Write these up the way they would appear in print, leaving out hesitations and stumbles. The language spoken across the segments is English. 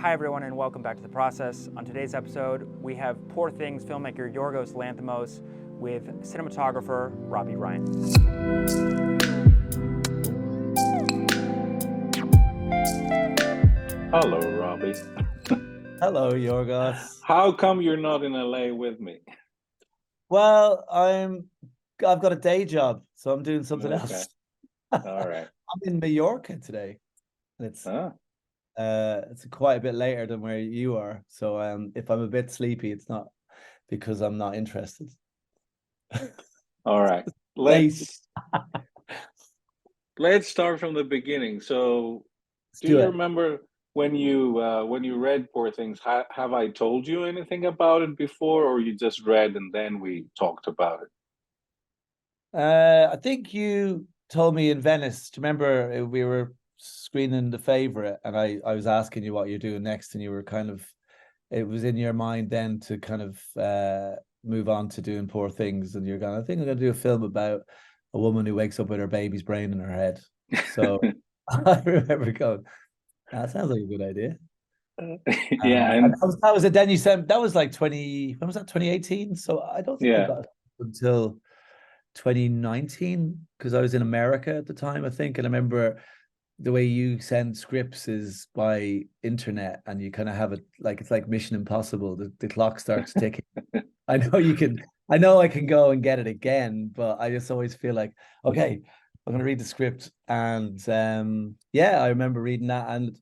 Hi everyone and welcome back to The Process. On today's episode, we have Poor Things filmmaker Yorgos Lanthimos with cinematographer Robbie Ryan. Hello, Robbie. Hello, Yorgos. How come you're not in LA with me? Well, I've got a day job, so I'm doing something Okay. else. All right. I'm in Mallorca today. And it's quite a bit later than where you are. So if I'm a bit sleepy, it's not because I'm not interested. All right. Let's start from the beginning. So, do you remember when you read Poor Things? Have I told you anything about it before, or you just read and then we talked about it? I think you told me in Venice. Do you remember we were screening The Favorite, and I was asking you what you're doing next, and you were kind of, it was in your mind then to kind of move on to doing Poor Things, and you're going, I think I'm going to do a film about a woman who wakes up with her baby's brain in her head. So I remember going, that sounds like a good idea. Yeah, and that was it. Then you said that was like 20. When was that? 2018. So I don't think I got it until 2019 because I was in America at the time, I think. And I remember the way you send scripts is by internet, and you kind of have it like it's like Mission Impossible. The clock starts ticking. I know I can go and get it again, but I just always feel like, okay, I'm gonna read the script. And I remember reading that, and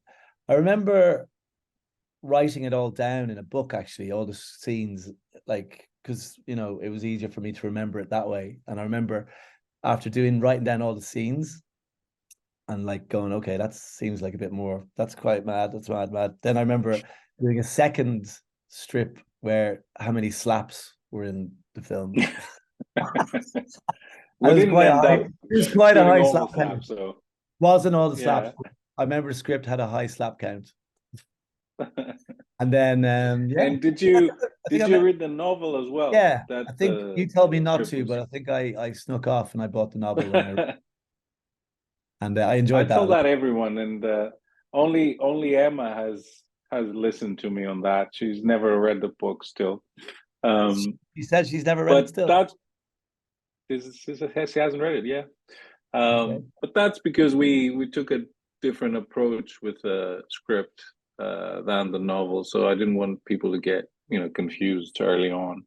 I remember writing it all down in a book, actually, all the scenes, like, because it was easier for me to remember it that way. And I remember after writing down all the scenes and like going, okay, that seems like a bit more, that's quite mad, that's mad. Then I remember doing a second strip where how many slaps were in the film. It was quite a high slap count. So Wasn't all the slaps. I remember the script had a high slap count. And then And did you read the novel as well? Yeah, I think you told me not to, but I think I snuck off and I bought the novel and I enjoyed that. I told that everyone, and only Emma has listened to me on that. She's never read the book still. She said she's never read it still. She hasn't read it, yeah. Okay. But that's because we took a different approach with the script than the novel, so I didn't want people to get confused early on.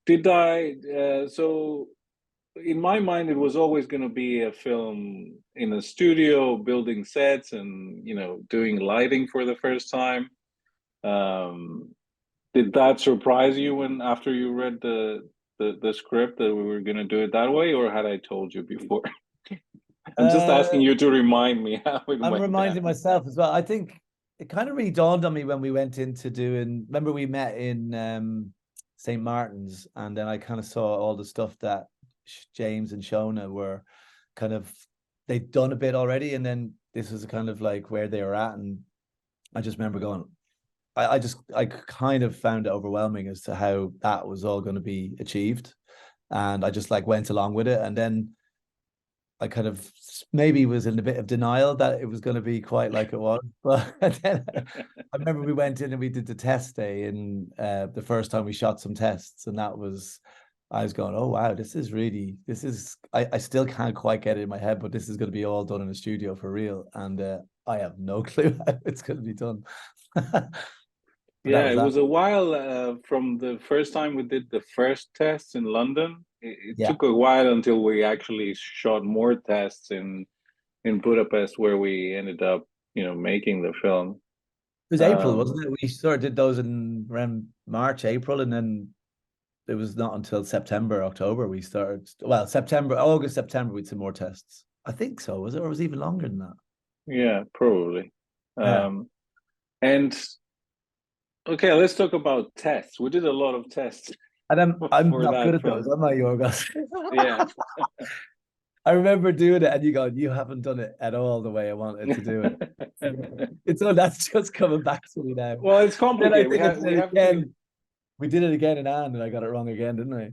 Did I? So in my mind, it was always going to be a film in a studio, building sets and doing lighting for the first time. Did that surprise you when after you read the script that we were going to do it that way, or had I told you before? I'm just asking you to remind me how it went. I'm reminding myself as well. I think it kind of really dawned on me when we went into doing. Remember, we met in St. Martin's, and then I kind of saw all the stuff that James and Shona were kind of, they'd done a bit already, and then this was kind of like where they were at, and I just remember going, I kind of found it overwhelming as to how that was all going to be achieved, and I just like went along with it, and then I kind of maybe was in a bit of denial that it was going to be quite like it was. But then I remember we went in and we did the test day, and the first time we shot some tests, and I was going, oh wow, I still can't quite get it in my head, but this is going to be all done in a studio for real, and I have no clue how it's going to be done. Yeah, it was a while from the first time we did the first tests in London. It took a while until we actually shot more tests in Budapest, where we ended up, making the film. It was April, wasn't it? We sort of did those in around March, April, and then it was not until September, October we started. Well, August, September, we did some more tests. I think so, was it? Or was it even longer than that? Yeah, probably. And okay, let's talk about tests. We did a lot of tests. And I'm not good at those, am I, Yorgos? Yeah. I remember doing it and you go, you haven't done it at all the way I wanted to do it. That's just coming back to me now. Well, it's complicated. We did it again in Anne and I got it wrong again, didn't I?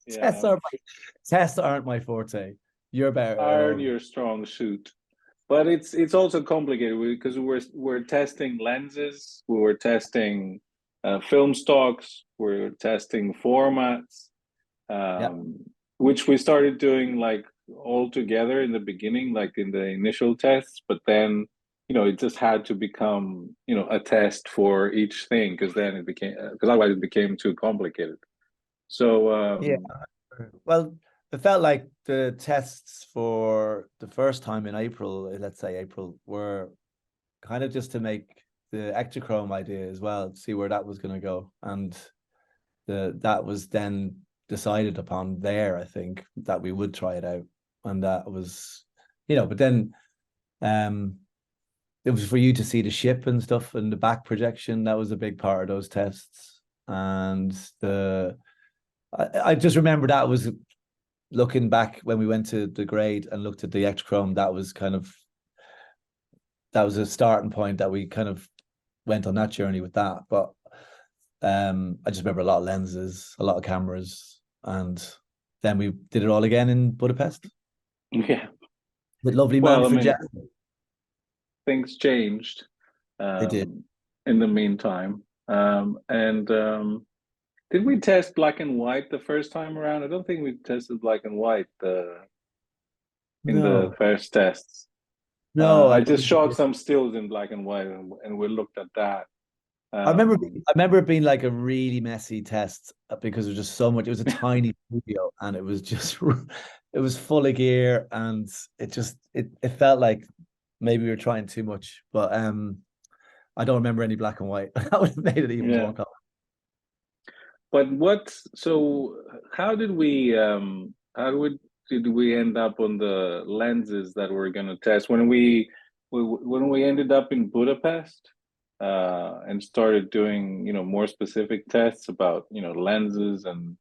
Yeah. Tests aren't my forte. You're better. Iron your strong suit. but it's also complicated because we're testing lenses, we were testing film stocks, we're testing formats, Yeah. which we started doing like all together in the beginning, like in the initial tests, but then it just had to become a test for each thing because then it became because otherwise it became too complicated. So Yeah. Well, it felt like the tests for the first time in April, let's say April, were kind of just to make the ectochrome idea as well, see where that was going to go. And that was then decided upon there, I think, that we would try it out. And that was, but then it was for you to see the ship and stuff and the back projection. That was a big part of those tests. And I just remember that was looking back when we went to the grade and looked at the ectochrome, that was a starting point that we kind of went on that journey with that. But I just remember a lot of lenses, a lot of cameras, and then we did it all again in Budapest. Yeah, With lovely Manfred. Things changed. They did in the meantime, and did we test black and white the first time around? I don't think we tested black and white in the first tests. No, I just shot some stills in black and white, and we looked at that. I remember it being like a really messy test because it was just so much. It was a tiny studio, and it was just it was full of gear, and it felt like maybe we were trying too much. But I don't remember any black and white. That would have made it even more complicated. But how did we end up on the lenses that we're going to test when we ended up in Budapest and started doing more specific tests about lenses, and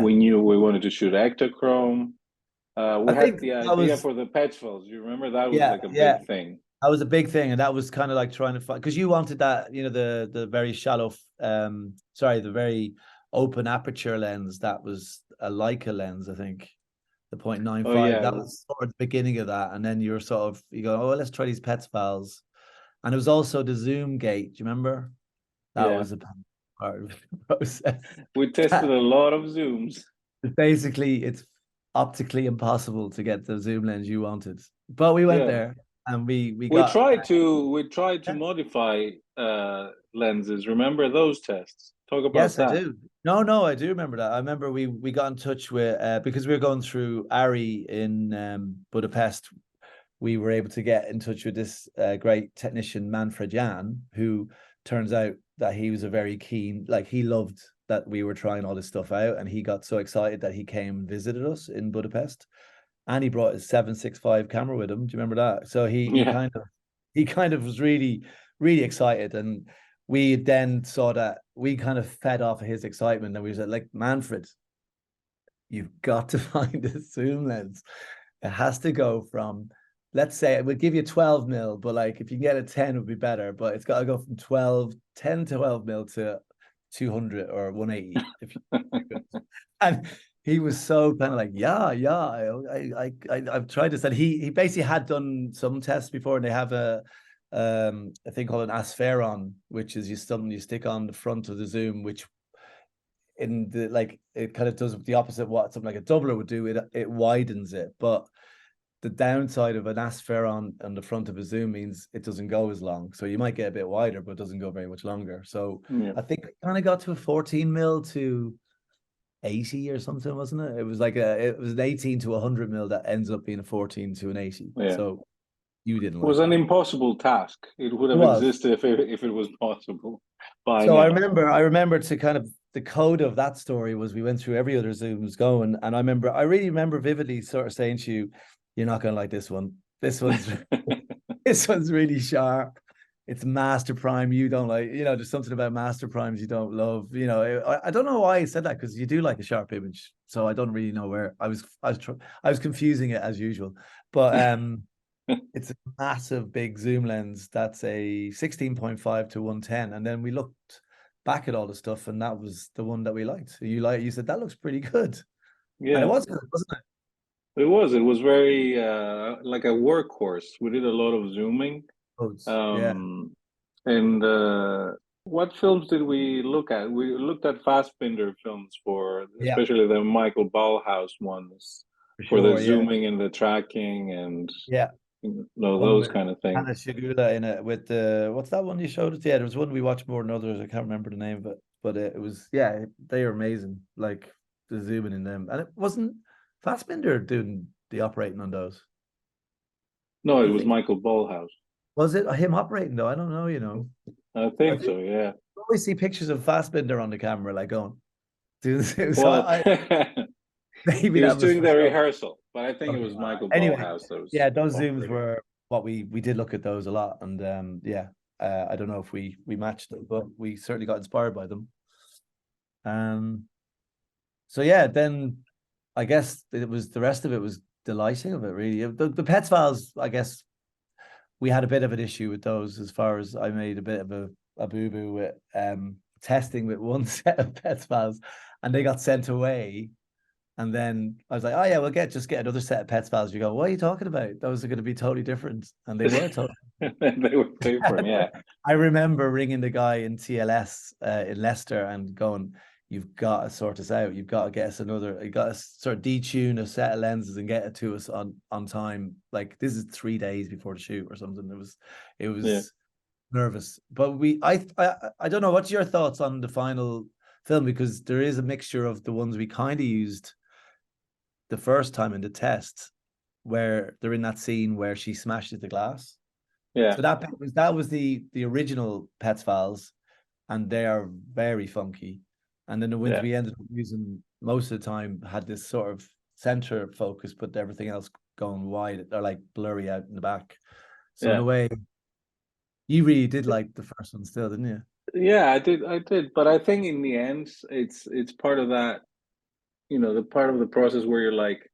we knew we wanted to shoot ectochrome. We had the idea for the Petzvals. You remember that was like a big thing. That was a big thing, and that was kind of like trying to find, because you wanted that, the very shallow, the very open aperture lens that was a Leica lens, I think, the 0.95. Oh, yeah. That was sort of the beginning of that, and then you go, oh, let's try these Petzvals, and it was also the zoom gate. Do you remember? That was a part of the process. We tested a lot of zooms. Basically, it's optically impossible to get the zoom lens you wanted, but we went there. And we tried to modify lenses. Remember those tests? Talk about that. Yes, I do. No, I do remember that. I remember we got in touch with because we were going through ARI in Budapest. We were able to get in touch with this great technician Manfred Jan, who turns out that he was a very keen, like he loved that we were trying all this stuff out, and he got so excited that he came and visited us in Budapest. And he brought his 765 camera with him. Do you remember that? So he kind of was really, really excited. And we then saw that we kind of fed off of his excitement. And we said, like, Manfred, you've got to find a zoom lens. It has to go from, let's say, it would give you 12 mil, but like if you get a 10 it would be better. But it's got to go from 10 to 12 mil to 200 or 180. If you and he was so kind of like, I've tried this. And he basically had done some tests before, and they have a thing called an aspheron, which is something you stick on the front of the zoom, which in the like it kind of does the opposite of what something like a doubler would do. It widens it, but the downside of an aspheron on the front of a zoom means it doesn't go as long. So you might get a bit wider, but it doesn't go very much longer. So I think it kind of got to a 14 mil to 80 or something, wasn't it? It was like it was an 18 to 100 mil that ends up being a 14 to an 80. Yeah. So you didn't. It was an impossible task. It would have existed if it was possible. So I remember to kind of the code of that story was we went through every other zooms going, and I really remember vividly sort of saying to you, "You're not going to like this one. This one's this one's really sharp. It's master prime. You don't like, there's something about master primes you don't love. I don't know why I said that, because you do like a sharp image. So I don't really know where I was confusing it as usual. But it's a massive big zoom lens that's a 16.5 to 110. And then we looked back at all the stuff, and that was the one that we liked. You said that looks pretty good. Yeah, and it was good, wasn't it? It was very like a workhorse. We did a lot of zooming. Yeah. And what films did we look at? We looked at Fassbinder films for, Yeah, especially the Michael Ballhaus ones, for for the sure. Yeah. zooming and the tracking and Yeah. One those with kind of things. Hannah Shigula in it with the what's that one you showed us? Yeah, there was one we watched more than others. I can't remember the name of it, but it was they were amazing. Like the zooming in them, and it wasn't Fassbinder doing the operating on those. No, it I was think Michael Ballhaus. was it him operating though? I don't know. You know, I I think think so. Yeah. I always see pictures of Fassbinder on the camera, like going, dude. So Well, maybe he was that was doing for the show. rehearsal, but I think it Okay. was Michael Anyway, Ballhaus that was yeah, those zooms operating. were what we did look at those a lot, and I don't know if we matched them, but we certainly got inspired by them. So yeah, then I guess it was the rest of it was the lighting of it really. The Pets files, I guess we had a bit of an issue with those as far as I made a bit of a boo-boo with testing with one set of Pets files, and they got sent away. And then I was like, oh yeah, we'll just get another set of Pets files. You go, what are you talking about? Those are going to be totally different. And they were totally They were different, yeah. I remember ringing the guy in TLS in Leicester and going, you've got to sort us out. You've got to get us you got to sort of detune a set of lenses and get it to us on time. Like this is 3 days before the shoot or something. It was nervous. But I don't know, what's your thoughts on the final film? Because there is a mixture of the ones we kind of used the first time in the test, where they're in that scene where she smashes the glass. Yeah. So that was the original Pets files, and they are very funky. And then the ones we ended up using most of the time had this sort of center focus, but everything else going wide. They're like blurry out in the back. So in a way, you really did like the first one still, didn't you? Yeah, I did. But I think in the end, it's part of that, the part of the process where you're like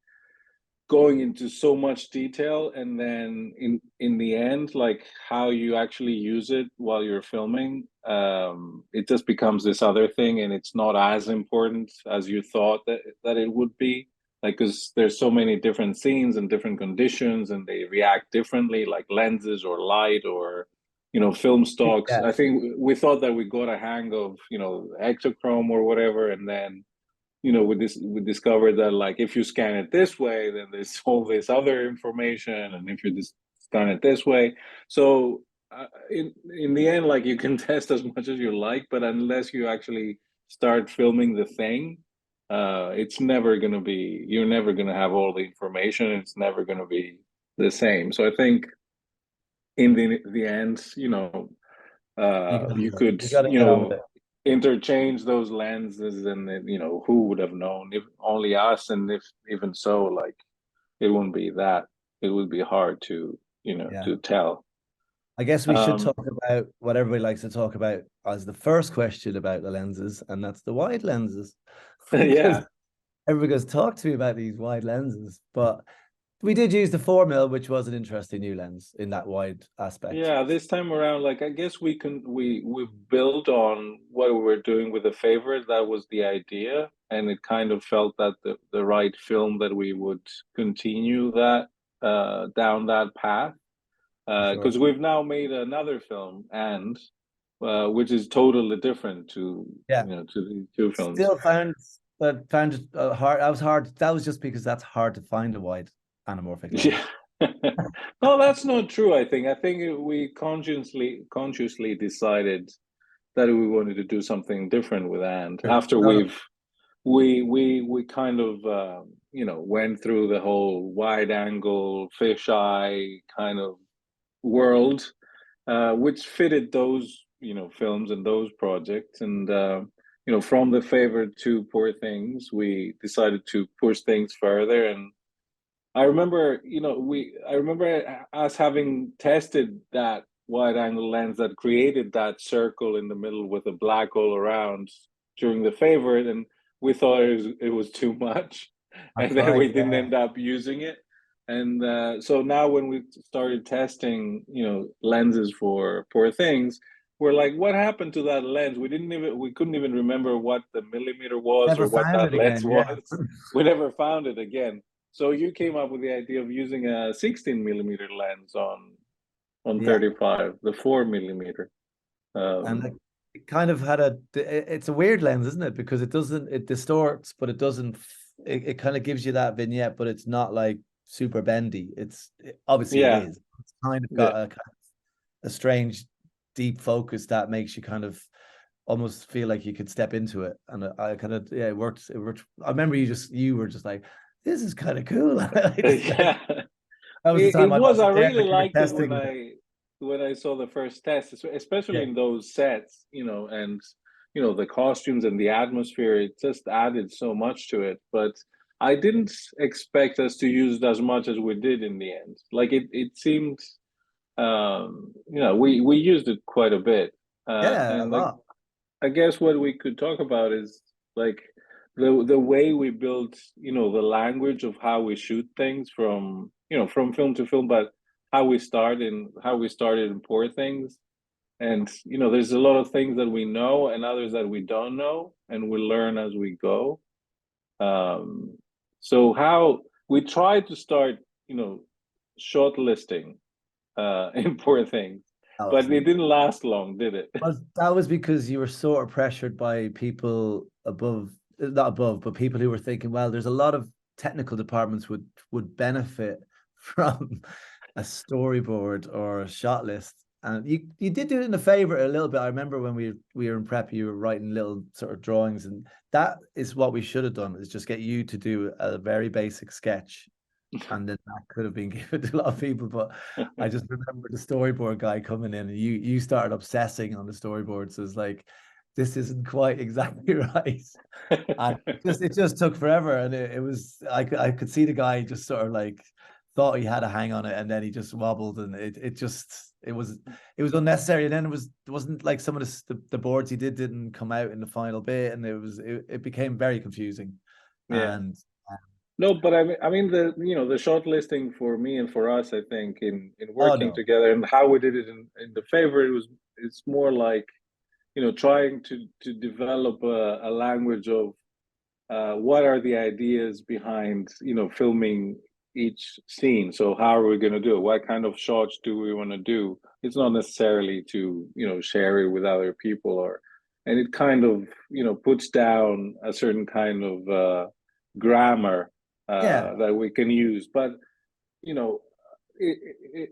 going into so much detail, and then in the end, like how you actually use it while you're filming, it just becomes this other thing, and it's not as important as you thought that it would be. Like, because there's so many different scenes and different conditions, and they react differently, like lenses or light or film stocks. Yeah. I think we thought that we got a hang of hexachrome or whatever, and then we discovered that, like, if you scan it this way, then there's all this other information, and if you just scan it this way, so in the end, like, you can test as much as you like, but unless you actually start filming the thing, it's never going to be, you're never going to have all the information. It's never going to be the same. So I think in the end, you could, you gotta get on with it. interchange those lenses, and then, who would have known? If only us. And if even so, like, it wouldn't be that, it would be hard to Yeah. to tell. I guess we should talk about what everybody likes to talk about as the first question about the lenses, and that's the wide lenses. Yeah. Everybody goes, talk to me about these wide lenses. But we did use the 4mm, which was an interesting new lens in that wide aspect. Yeah, this time around, like, I guess we built on what we were doing with the favorite. That was the idea, and it kind of felt that the right film that we would continue that down that path. Because we've now made another film, and which is totally different to to the two films. Still found it hard. That was just because that's hard to find a wide anamorphic lens. Yeah. No, that's not true. I think we consciously decided that we wanted to do something different with And after we kind of went through the whole wide angle fisheye kind of world, which fitted those films and those projects. And from the favorite to Poor Things, we decided to push things further. And I remember, us having tested that wide angle lens that created that circle in the middle with a black all around during the favorite, and we thought it was too much, and then we didn't end up using it. And so now when we started testing, lenses for Poor Things, we're like, what happened to that lens? We couldn't even remember what the millimeter was or what that lens was. We never found it again. So you came up with the idea of using a 16 millimeter lens on Yeah. 35, the 4 millimeter. And it kind of had it's a weird lens, isn't it? Because it distorts, but it doesn't, it kind of gives you that vignette, but it's not like super bendy. Obviously it Yeah, is. It's kind of yeah, got a strange deep focus that makes you kind of almost feel like you could step into it. And I kind of, yeah, it worked. I remember you were just like, this is kind of cool. yeah. That was the It time I was. I wasn't there, really like you were liked it testing it. when I saw the first test, especially Yeah. in those sets, and the costumes and the atmosphere. It just added so much to it. But I didn't expect us to use it as much as we did in the end. Like it seemed, we used it quite a bit, Yeah, a and like lot. I guess what we could talk about is like the way we built, the language of how we shoot things from film to film, but how we started in Poor Things. And there's a lot of things that we know and others that we don't know, and we learn as we go. Um, so how we tried to start, shortlisting in Poor Things, That but was it didn't last long, did it? Well, that was because you were sort of pressured by people above, not above, but people who were thinking, well, there's a lot of technical departments would benefit from a storyboard or a shot list. And you did do it in a favor a little bit. I remember when we were in prep, you were writing little sort of drawings, and that is what we should have done, is just get you to do a very basic sketch, and then that could have been given to a lot of people. But I just remember the storyboard guy coming in, and you started obsessing on the storyboards. So it's like, this isn't quite exactly right. And it just took forever. And it was, I could see the guy just sort of like thought he had a hang on it, and then he just wobbled, and it was unnecessary. And then it wasn't like some of the boards he didn't come out in the final bit, and it became very confusing. Yeah. And No, but I mean the shortlisting for me and for us, I think in oh working no. together and how we did it in the favor, it's more like trying to develop a language of what are the ideas behind filming each scene. So how are we going to do it? What kind of shots do we want to do? It's not necessarily to share it with other people, and it kind of puts down a certain kind of grammar Yeah. that we can use. But you know, it, it,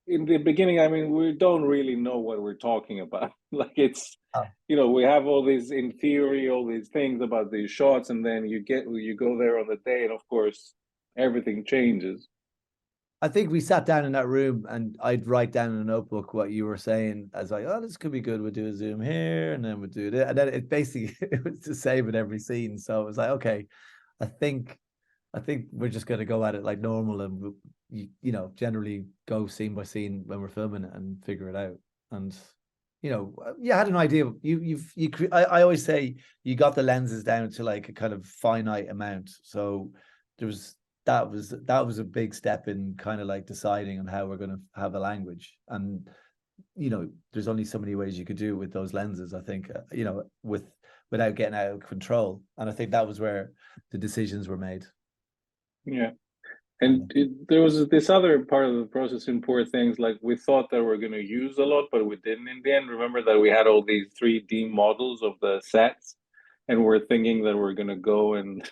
in the beginning, I mean, we don't really know what we're talking about. Like it's, Oh. we have all these in theory, all these things about these shots, and then you go there on the day, and of course, everything changes. I think we sat down in that room, and I'd write down in a notebook what you were saying. As like, oh, this could be good. We'll do a zoom here, and then we'll do it. And then it basically it was the same in every scene. So it was like, okay, I think we're just going to go at it like normal, and generally go scene by scene when we're filming it and figure it out. And you had an idea. I always say you got the lenses down to like a kind of finite amount. So there was that was a big step in kind of like deciding on how we're going to have a language. And there's only so many ways you could do it with those lenses, I think, without getting out of control. And I think that was where the decisions were made. Yeah. And there was this other part of the process in Poor Things, like we thought that we're going to use a lot, but we didn't in the end. Remember that we had all these 3D models of the sets, and we're thinking that we're going to go and,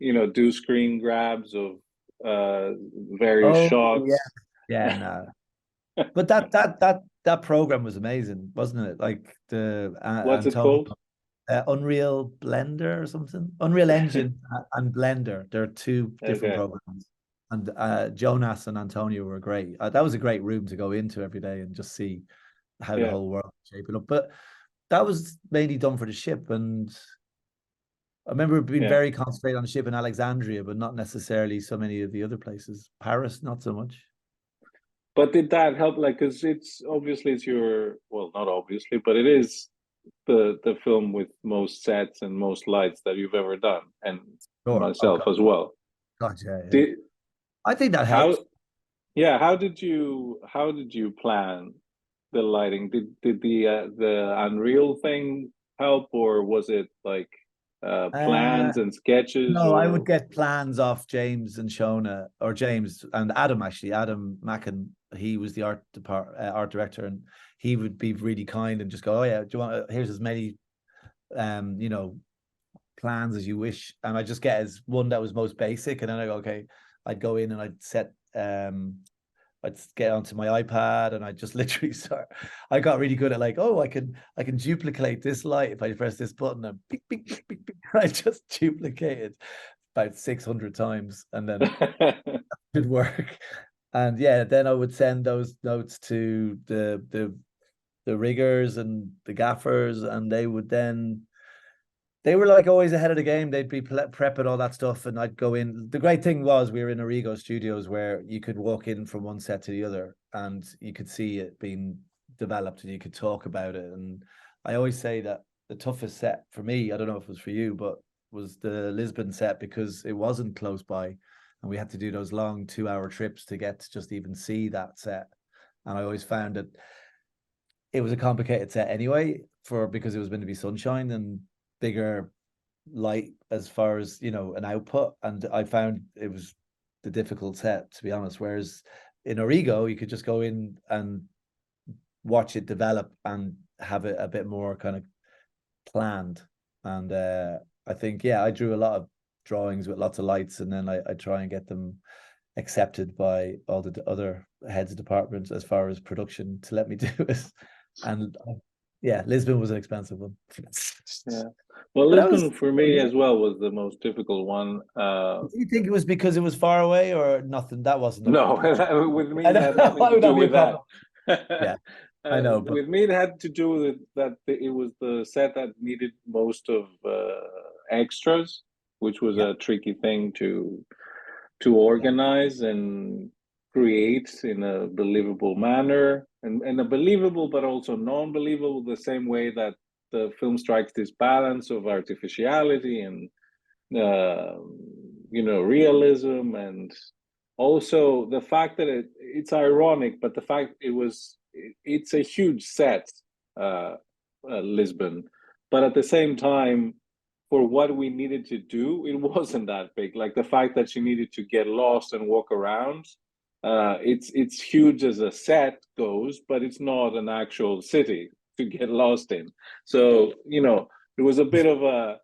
do screen grabs of various Oh yeah, shots. yeah, no. But that program was amazing, wasn't it? Like the What's it Antonio called? Unreal Blender or something. Unreal Engine and Blender. There are two different Okay. programs. And Jonas and Antonio were great. That was a great room to go into every day and just see how the Yeah. whole world was shaping up. But that was mainly done for the ship. And I remember being Yeah. very concentrated on the ship in Alexandria, but not necessarily so many of the other places. Paris, not so much. But did that help? Like, because it's your, well, not obviously, but it is the film with most sets and most lights that you've ever done, and Sure. Oh, myself as well. God, yeah, yeah. Did I think that how helped. Yeah, how did you plan the lighting? Did the Unreal thing help, or was it like plans and sketches? No, I or would get plans off James and Shona, or James and Adam, actually. Adam Mackin, he was the art director, and he would be really kind and just go, oh yeah, do you want, here's as many plans as you wish. And I just get as one that was most basic, and then I go, okay, I'd go in and I'd set I'd get onto my iPad and I just literally start. I got really good at like, oh, I can duplicate this light if I press this button, and beep, beep, beep, beep, beep. I just duplicated about 600 times, and then it would work. And yeah, then I would send those notes to the riggers and the gaffers, and they were like always ahead of the game. They'd be prepping all that stuff, and I'd go in. The great thing was we were in Origo Studios, where you could walk in from one set to the other and you could see it being developed and you could talk about it. And I always say that the toughest set for me, I don't know if it was for you, but was the Lisbon set, because it wasn't close by and we had to do those long 2-hour trips to get to just even see that set. And I always found that it was a complicated set anyway, because it was meant to be sunshine and bigger light as far as, an output. And I found it was the difficult set, to be honest. Whereas in Origo, you could just go in and watch it develop and have it a bit more kind of planned. And I think, I drew a lot of drawings with lots of lights, and then I try and get them accepted by all the other heads of departments as far as production to let me do it. And Lisbon was an expensive one. Yeah. Well, Lisbon for me as well was the most difficult one. Do you think it was because it was far away, or nothing? That wasn't. No, with me, it had nothing to do with that. Yeah, I know. But with me, it had to do with that it was the set that needed most of extras, which was a tricky thing to organize and create in a believable manner, and a believable but also non-believable, the same way that the film strikes this balance of artificiality and realism, and also the fact that it's ironic, but the fact it's a huge set, Lisbon, but at the same time, for what we needed to do, it wasn't that big. Like the fact that she needed to get lost and walk around, it's huge as a set goes, but it's not an actual city to get lost in. So it was a bit of a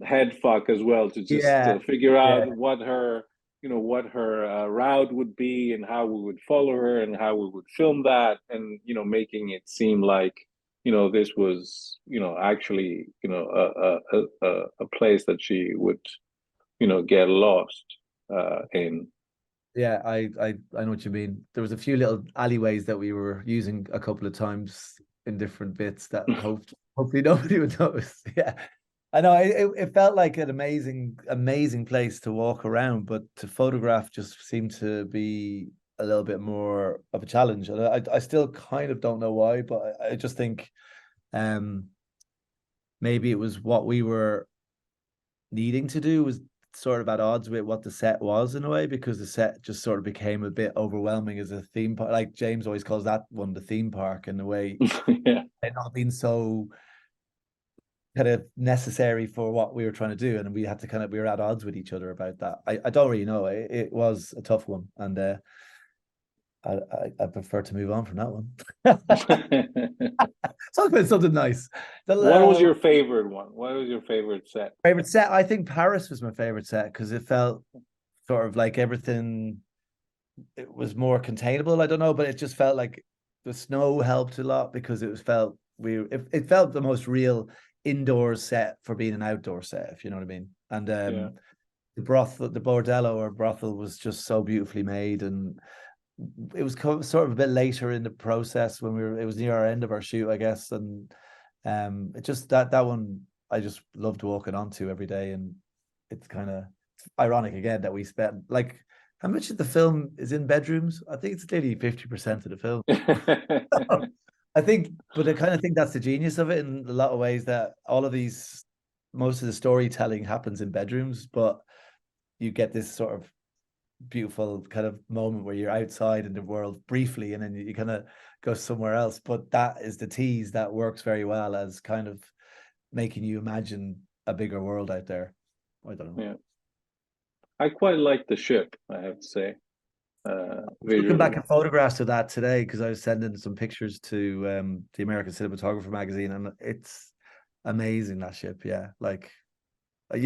head fuck as well to just figure out what her route would be and how we would follow her and how we would film that, and making it seem like this was actually a place that she would get lost in. Yeah, I know what you mean. There was a few little alleyways that we were using a couple of times in different bits that hopefully nobody would notice. Yeah, I know it felt like an amazing place to walk around, but to photograph just seemed to be a little bit more of a challenge. And I still kind of don't know why, but I just think maybe it was what we were needing to do was sort of at odds with what the set was in a way, because the set just sort of became a bit overwhelming as a theme park. Like James always calls that one the theme park, in a way. It not being so kind of necessary for what we were trying to do, and we had to we were at odds with each other about that. I don't really know. It was a tough one, and I prefer to move on from that one. Talk about something nice. What was your favorite one? What was your favorite set? Favorite set? I think Paris was my favorite set, because it felt sort of like everything. It was more containable. I don't know, but it just felt like the snow helped a lot, because it felt the most real indoor set for being an outdoor set, if you know what I mean. And the bordello or brothel was just so beautifully made, and it was sort of a bit later in the process when it was near our end of our shoot, I guess. And it just that one I just loved walking onto every day. And it's kind of ironic again that we spent like, how much of the film is in bedrooms? I think it's nearly 50% of the film. I think, but I kind of think that's the genius of it in a lot of ways, that most of the storytelling happens in bedrooms, but you get this sort of beautiful kind of moment where you're outside in the world briefly, and then you kind of go somewhere else. But that is the tease that works very well as kind of making you imagine a bigger world out there. I don't know. Yeah, I quite like the ship, I have to say. Looking back Visually. at photographs of that today, because I was sending some pictures to the American Cinematographer magazine, and it's amazing, that ship. Yeah, like I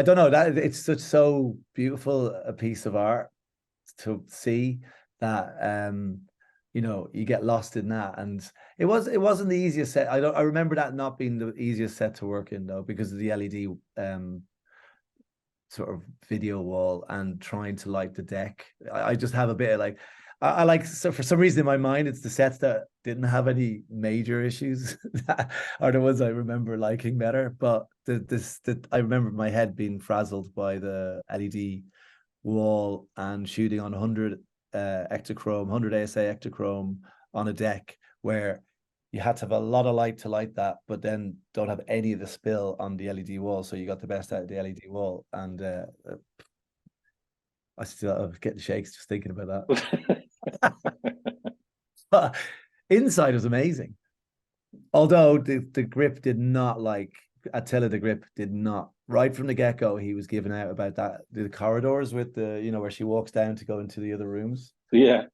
don't know, that it's such so beautiful a piece of art to see that you get lost in that. And it wasn't the easiest set. I remember that not being the easiest set to work in, though, because of the LED sort of video wall and trying to light the deck. I just have a bit of like, I like, so for some reason in my mind, it's the sets that didn't have any major issues that are the ones I remember liking better. But I remember my head being frazzled by the LED wall and shooting on 100 Ektachrome, 100 ASA Ektachrome on a deck where you had to have a lot of light to light that, but then don't have any of the spill on the LED wall, so you got the best out of the LED wall. And I was getting shakes just thinking about that. But inside was amazing. Although the grip did not, like Attila, the grip did not, right from the get-go, he was giving out about that, the corridors with the, where she walks down to go into the other rooms. Yeah.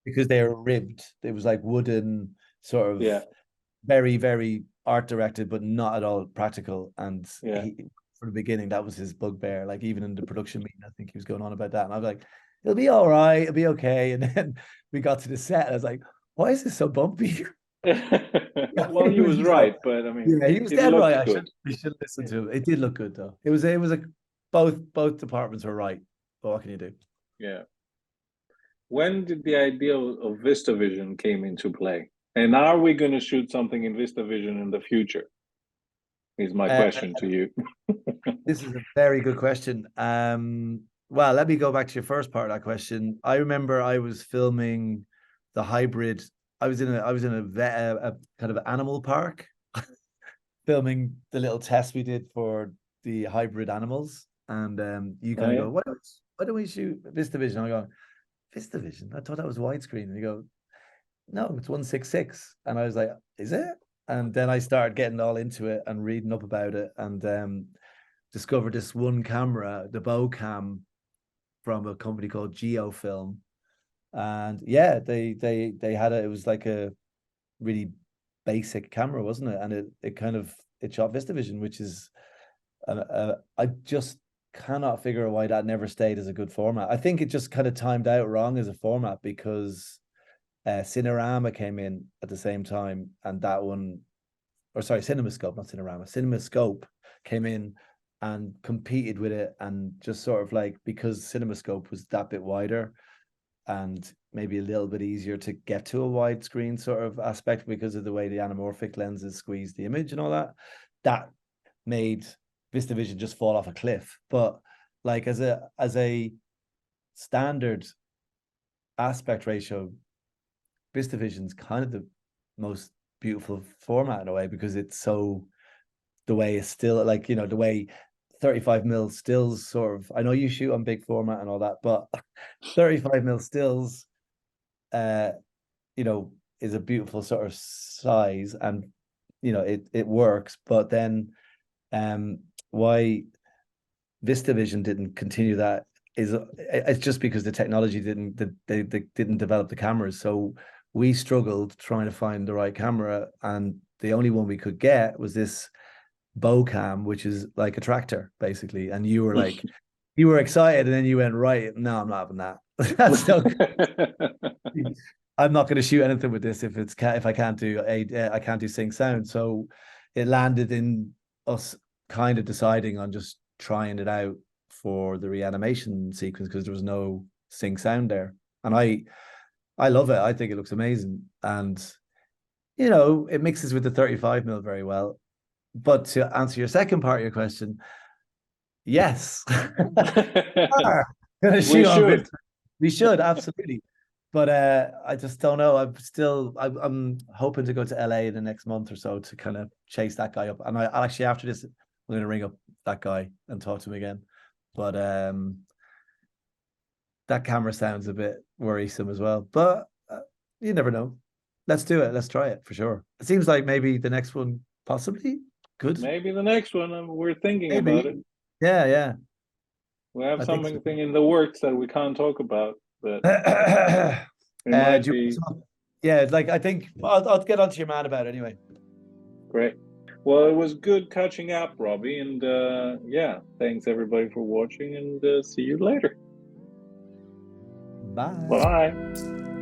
Because they were ribbed. It was like wooden, sort of very, very art directed, but not at all practical. And from the beginning, that was his bugbear. Like even in the production meeting, I think he was going on about that. And I was like, it'll be all right, it'll be okay. And then we got to the set, and I was like, why is this so bumpy? Well, he was right, but I mean, yeah, he was dead right. We should listen to him. It did look good, though. It was both departments were right. But what can you do? Yeah. When did the idea of VistaVision came into play? And are we going to shoot something in VistaVision in the future? Is my question to you. This is a very good question. Well, let me go back to your first part of that question. I remember I was filming the hybrid. I was in a kind of animal park, filming the little test we did for the hybrid animals. And you kind of go, why don't we shoot VistaVision? I go, VistaVision? I thought that was widescreen. And you go, no, it's 166. And I was like, is it? And then I started getting all into it and reading up about it, and discovered this one camera, the Bocam, from a company called Geofilm. And yeah, they had it was like a really basic camera, wasn't it? And it shot VistaVision, which is I just cannot figure out why that never stayed as a good format. I think it just kind of timed out wrong as a format, because Cinerama came in at the same time, and that one, or sorry, CinemaScope, not Cinerama, CinemaScope came in and competed with it, and just sort of like, because CinemaScope was that bit wider and maybe a little bit easier to get to a widescreen sort of aspect because of the way the anamorphic lenses squeeze the image and all that, that made VistaVision just fall off a cliff. But like as a standard aspect ratio, VistaVision's kind of the most beautiful format in a way, because it's so, the way it's still, like, the way 35mm stills sort of, I know you shoot on big format and all that, but 35mm stills is a beautiful sort of size, and it works. But then why VistaVision didn't continue that it's just because the technology they didn't develop the cameras. So we struggled trying to find the right camera, and the only one we could get was this Bocam, which is like a tractor basically. And you were like, you were excited, and then you went, right, no, I'm not having that. That's no good. I'm not going to shoot anything with this if I can't do sync sound. So it landed in us kind of deciding on just trying it out for the reanimation sequence, because there was no sync sound there. And I love it. I think it looks amazing. And it mixes with the 35mm very well. But to answer your second part of your question, yes. We should, absolutely. But I just don't know. I'm hoping to go to LA in the next month or so to kind of chase that guy up. And I'll actually, after this, I'm going to ring up that guy and talk to him again. But that camera sounds a bit worrisome as well. But you never know. Let's do it. Let's try it for sure. It seems like maybe the next one, possibly. Good. Maybe the next one. We're thinking Maybe. about it. Yeah. We have I think so. something in the works that we can't talk about, but Do it might you be yeah, like I think I'll get onto your man about it anyway. great. Well, it was good catching up, Robbie, and yeah, thanks everybody for watching, and see you later. Bye. Bye.